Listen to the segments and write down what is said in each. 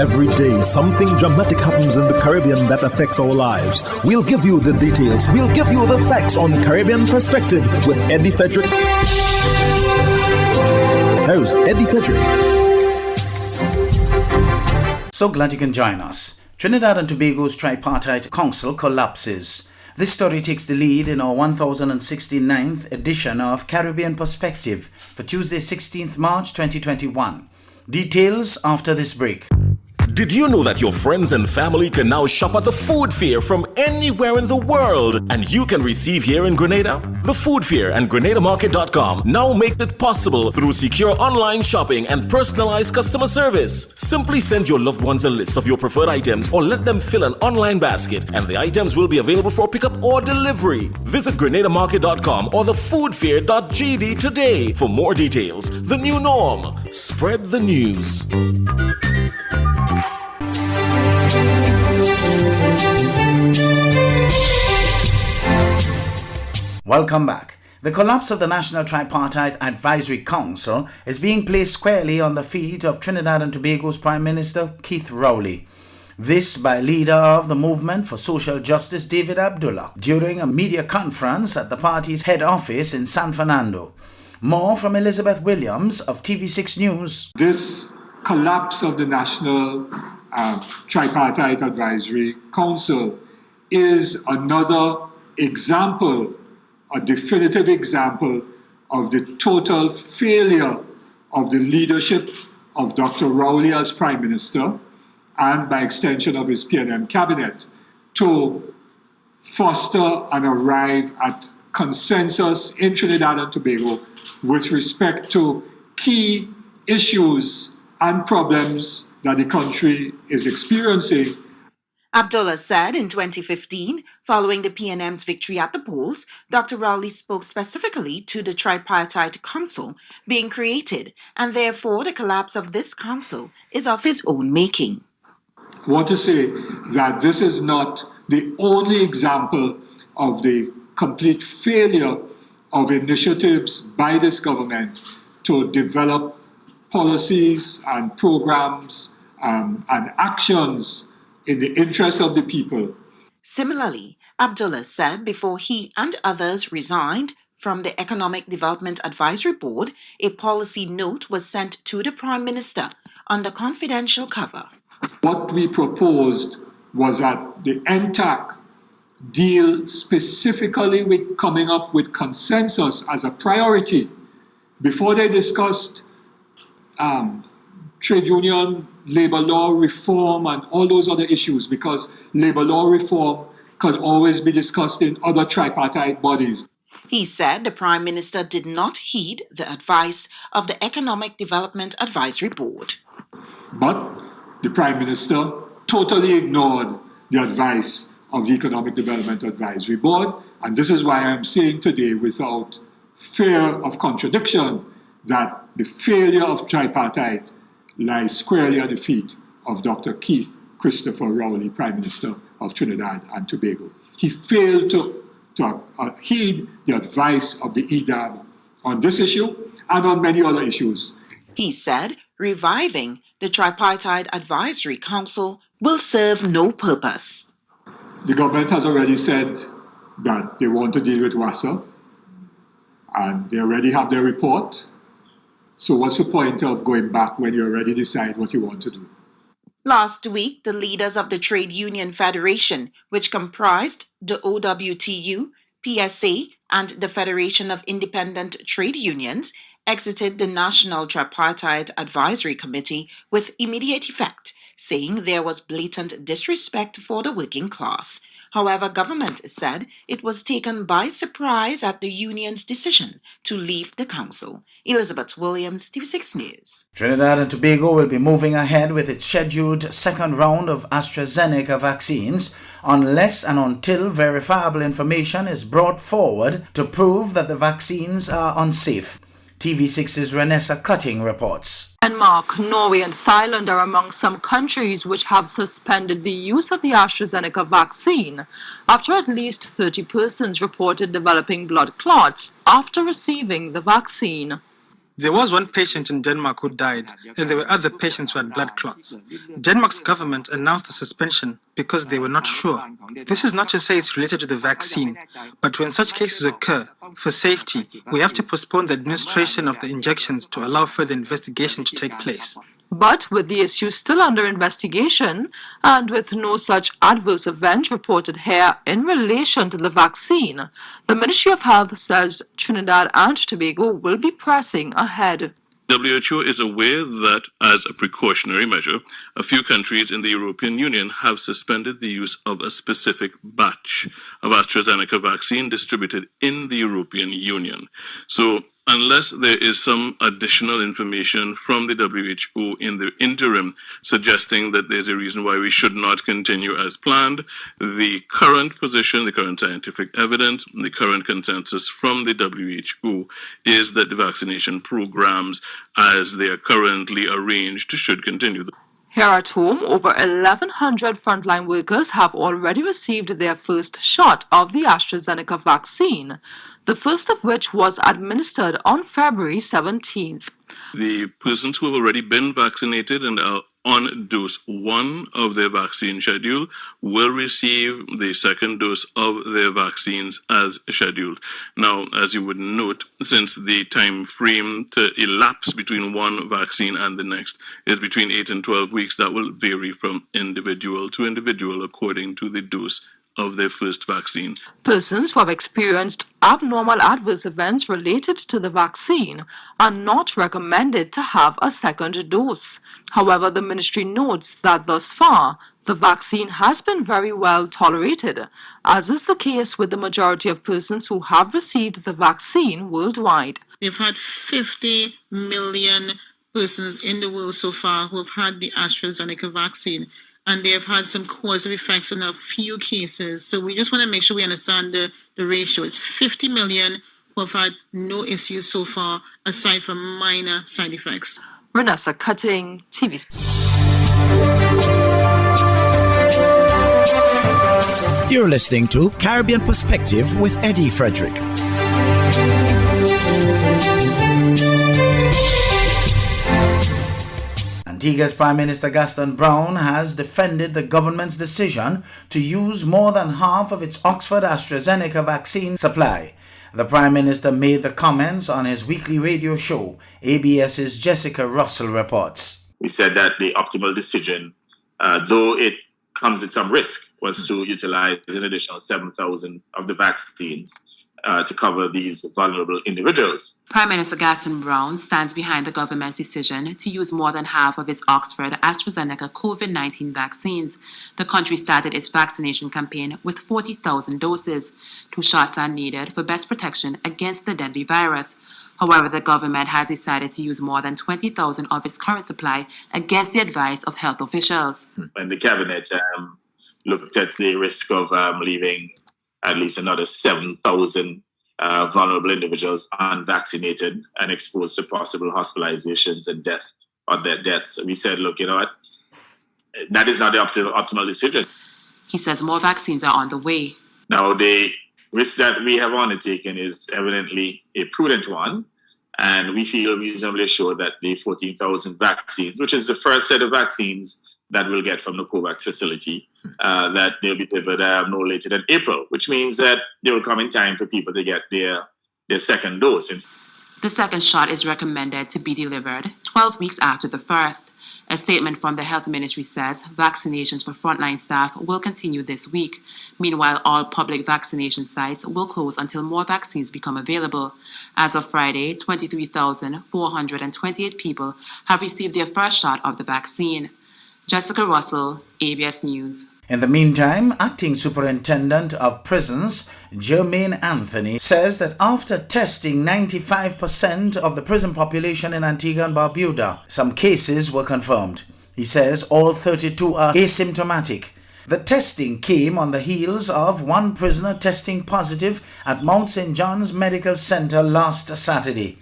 Every day, something dramatic happens in the Caribbean that affects our lives. We'll give you the details. We'll give you the facts on Caribbean Perspective with Eddie Frederick. Host Eddie Frederick. So glad you can join us. Trinidad and Tobago's Tripartite Council collapses. This story takes the lead in our 1069th edition of Caribbean Perspective for Tuesday, 16th March 2021. Details after this break. Did you know that your friends and family can now shop at the Food Fair from anywhere in the world, and you can receive here in Grenada? The Food Fair and GrenadaMarket.com now make it possible through secure online shopping and personalized customer service. Simply send your loved ones a list of your preferred items or let them fill an online basket, and the items will be available for pickup or delivery. Visit GrenadaMarket.com or thefoodfair.gd today for more details. The new norm. Spread the news. Welcome back. The collapse of the National Tripartite Advisory Council is being placed squarely on the feet of Trinidad and Tobago's Prime Minister Keith Rowley. This by leader of the Movement for Social Justice David Abdullah during a media conference at the party's head office in San Fernando. More from Elizabeth Williams of TV6 News. This collapse of the National Tripartite Advisory Council is another example, a definitive example of the total failure of the leadership of Dr. Rowley as Prime Minister and by extension of his PNM cabinet to foster and arrive at consensus in Trinidad and Tobago with respect to key issues and problems that the country is experiencing. Abdullah said in 2015, following the PNM's victory at the polls, Dr. Rowley spoke specifically to the Tripartite Council being created, and therefore the collapse of this council is of his own making. I want to say that this is not the only example of the complete failure of initiatives by this government to develop policies and programs and actions in the interest of the people. Similarly, Abdullah said before he and others resigned from the Economic Development Advisory Board, a policy note was sent to the Prime Minister under confidential cover. What we proposed was that the NTAC deal specifically with coming up with consensus as a priority before they discussed trade union, labor law reform, and all those other issues, because labor law reform could always be discussed in other tripartite bodies. He said the Prime Minister did not heed the advice of the Economic Development Advisory Board. But the Prime Minister totally ignored the advice of the Economic Development Advisory Board, and this is why I'm saying today, without fear of contradiction, that the failure of tripartite lies squarely at the feet of Dr. Keith Christopher Rowley, Prime Minister of Trinidad and Tobago. He failed to heed the advice of the EDAB on this issue and on many other issues. He said reviving the Tripartite Advisory Council will serve no purpose. The government has already said that they want to deal with WASA, and they already have their report. So what's the point of going back when you already decide what you want to do? Last week, the leaders of the Trade Union Federation, which comprised the OWTU, PSA, and the Federation of Independent Trade Unions, exited the National Tripartite Advisory Committee with immediate effect, saying there was blatant disrespect for the working class. However, government said it was taken by surprise at the union's decision to leave the council. Elizabeth Williams, TV6 News. Trinidad and Tobago will be moving ahead with its scheduled second round of AstraZeneca vaccines unless and until verifiable information is brought forward to prove that the vaccines are unsafe. TV6's Renessa Cutting reports. Denmark, Norway and Thailand are among some countries which have suspended the use of the AstraZeneca vaccine after at least 30 persons reported developing blood clots after receiving the vaccine. There was one patient in Denmark who died, and there were other patients who had blood clots. Denmark's government announced the suspension because they were not sure. This is not to say it's related to the vaccine, but when such cases occur, for safety, we have to postpone the administration of the injections to allow further investigation to take place. But with the issue still under investigation, and with no such adverse event reported here in relation to the vaccine, the Ministry of Health says Trinidad and Tobago will be pressing ahead. WHO is aware that, as a precautionary measure, a few countries in the European Union have suspended the use of a specific batch of AstraZeneca vaccine distributed in the European Union. So, unless there is some additional information from the WHO in the interim suggesting that there's a reason why we should not continue as planned, the current position, the current scientific evidence, the current consensus from the WHO is that the vaccination programs as they are currently arranged should continue. Here at home, over 1,100 frontline workers have already received their first shot of the AstraZeneca vaccine, the first of which was administered on February 17th. The persons who have already been vaccinated and are on dose 1 of their vaccine schedule will receive the second dose of their vaccines as scheduled. Now, as you would note, since the time frame to elapse between one vaccine and the next is between 8 and 12 weeks, that will vary from individual to individual according to the dose of their first vaccine. Persons who have experienced abnormal adverse events related to the vaccine are not recommended to have a second dose. However, the ministry notes that thus far, the vaccine has been very well tolerated, as is the case with the majority of persons who have received the vaccine worldwide. They've had 50 million persons in the world so far who have had the AstraZeneca vaccine, and they have had some causative effects in a few cases. So we just want to make sure we understand the ratio. It's 50 million who have had no issues so far, aside from minor side effects. Renessa Cutting, TV. You're listening to Caribbean Perspective with Eddie Frederick. Antigua's Prime Minister Gaston Brown has defended the government's decision to use more than half of its Oxford AstraZeneca vaccine supply. The Prime Minister made the comments on his weekly radio show. ABS's Jessica Russell reports. We said that the optimal decision, though it comes at some risk, was to utilize an additional 7,000 of the vaccines to cover these vulnerable individuals. Prime Minister Gaston Brown stands behind the government's decision to use more than half of its Oxford AstraZeneca COVID-19 vaccines. The country started its vaccination campaign with 40,000 doses. 2 shots are needed for best protection against the deadly virus. However, the government has decided to use more than 20,000 of its current supply against the advice of health officials. When the cabinet looked at the risk of leaving at least another 7,000 vulnerable individuals unvaccinated and exposed to possible hospitalizations and death or their deaths, we said, look, you know what? That is not the optimal decision. He says more vaccines are on the way. Now, the risk that we have undertaken is evidently a prudent one, and we feel reasonably sure that the 14,000 vaccines, which is the first set of vaccines that we'll get from the COVAX facility, that they'll be delivered no later than April, which means that they will come in time for people to get their second dose. The second shot is recommended to be delivered 12 weeks after the first. A statement from the Health Ministry says vaccinations for frontline staff will continue this week. Meanwhile, all public vaccination sites will close until more vaccines become available. As of Friday, 23,428 people have received their first shot of the vaccine. Jessica Russell, ABS News. In the meantime, Acting Superintendent of Prisons, Jermaine Anthony, says that after testing 95% of the prison population in Antigua and Barbuda, some cases were confirmed. He says all 32 are asymptomatic. The testing came on the heels of one prisoner testing positive at Mount St. John's Medical Center last Saturday.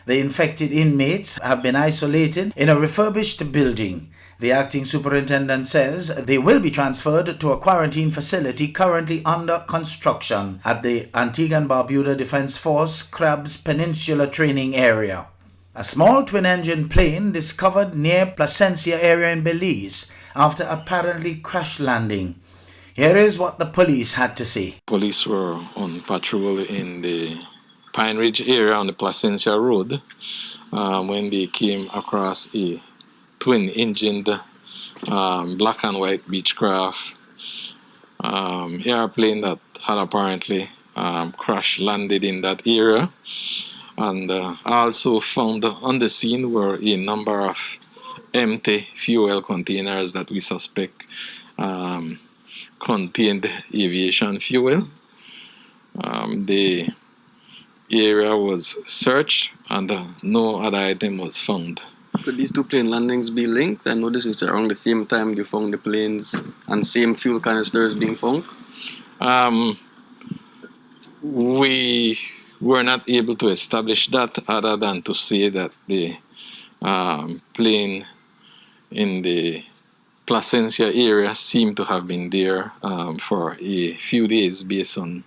The infected inmates have been isolated in a refurbished building. The acting superintendent says they will be transferred to a quarantine facility currently under construction at the Antigua and Barbuda Defense Force Crabs Peninsula Training Area. A small twin-engine plane discovered near Placencia area in Belize after apparently crash landing. Here is what the police had to say. Police were on patrol in the Pine Ridge area on the Placencia Road when they came across a twin-engined black and white Beechcraft airplane that had apparently crash landed in that area. And also found on the scene were a number of empty fuel containers that we suspect contained aviation fuel. The area was searched and no other item was found. Could these two plane landings be linked? I noticed it's around the same time you found the planes and same fuel canisters being found. We were not able to establish that other than to say that the plane in the Placencia area seemed to have been there for a few days based on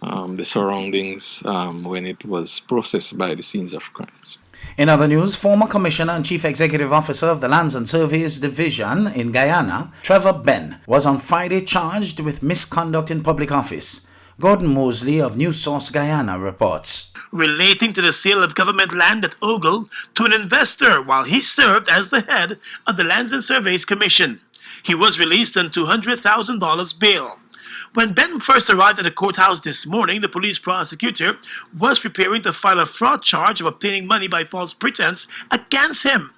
the surroundings when it was processed by the scenes of crimes. In other news, former Commissioner and Chief Executive Officer of the Lands and Surveys Division in Guyana, Trevor Ben, was on Friday charged with misconduct in public office. Gordon Mosley of News Source Guyana reports. Relating to the sale of government land at Ogle to an investor while he served as the head of the Lands and Surveys Commission. He was released on $200,000 bail. When Ben first arrived at the courthouse this morning, the police prosecutor was preparing to file a fraud charge of obtaining money by false pretense against him.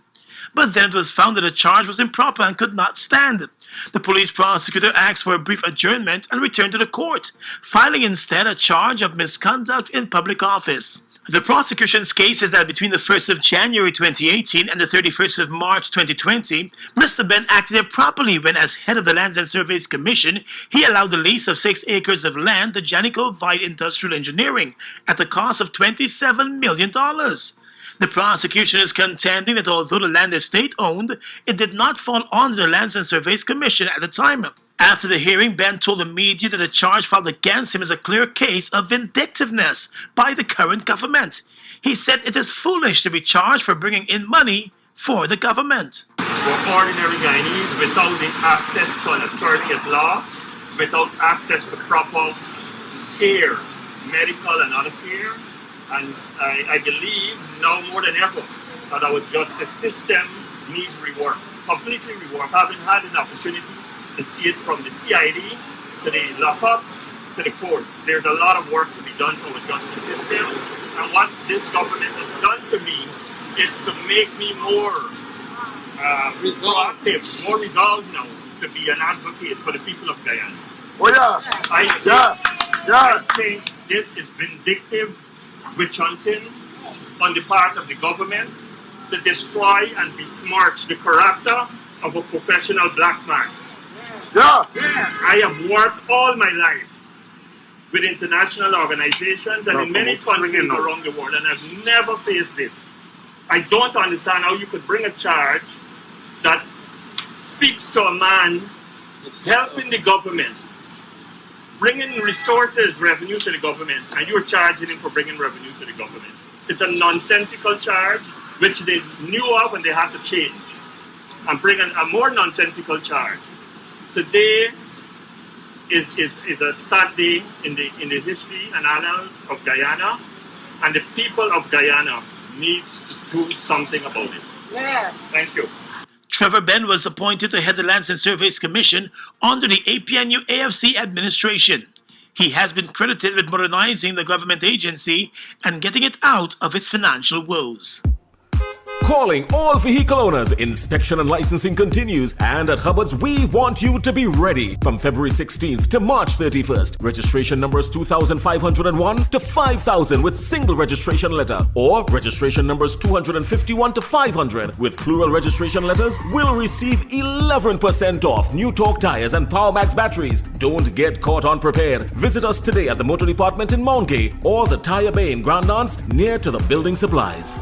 But then it was found that the charge was improper and could not stand. The police prosecutor asked for a brief adjournment and returned to the court, filing instead a charge of misconduct in public office. The prosecution's case is that between the 1st of January 2018 and the 31st of March 2020, Mr. Ben acted improperly when, as head of the Lands and Surveys Commission, he allowed the lease of 6 acres of land to Janico Vide Industrial Engineering at the cost of $27 million. The prosecution is contending that although the land is state-owned, it did not fall under the Lands and Surveys Commission at the time. After the hearing, Ben told the media that the charge filed against him is a clear case of vindictiveness by the current government. He said it is foolish to be charged for bringing in money for the government. For ordinary Guyanese, without the access to an attorney at law, without access to proper care, medical and other care, and I believe now more than ever that our justice system needs rework, completely rework. Having had an opportunity to see it from the CID to the lockup to the court, there's a lot of work to be done to our justice system. And what this government has done to me is to make me more proactive, more resolved now to be an advocate for the people of Guyana. Oh yeah. I think this is vindictive witch hunting on the part of the government to destroy and besmirch the character of a professional black man. I have worked all my life with international organizations and in many countries around the world, and I've never faced this. I don't understand how you could bring a charge that speaks to a man helping the government, bringing resources, revenue to the government, and you're charging him for bringing revenue to the government. It's a nonsensical charge, which they knew of and they had to change, and bring a more nonsensical charge. Today is a sad day in the history and annals of Guyana, and the people of Guyana needs to do something about it. Yeah. Thank you. Trevor Ben was appointed to head the Lands and Surveys Commission under the APNU AFC administration. He has been credited with modernizing the government agency and getting it out of its financial woes. Calling all vehicle owners, inspection and licensing continues, and at Hubbard's we want you to be ready. From February 16th to March 31st, registration numbers 2501 to 5000 with single registration letter, or registration numbers 251 to 500 with plural registration letters will receive 11% off new torque tires and PowerMax batteries. Don't get caught unprepared. Visit us today at the Motor Department in Mount Gay or the Tire Bay in Grand Anse near to the building supplies.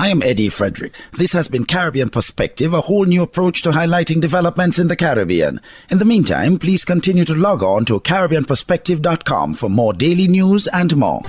I am Eddie Frederick. This has been Caribbean Perspective, a whole new approach to highlighting developments in the Caribbean. In the meantime, please continue to log on to CaribbeanPerspective.com for more daily news and more.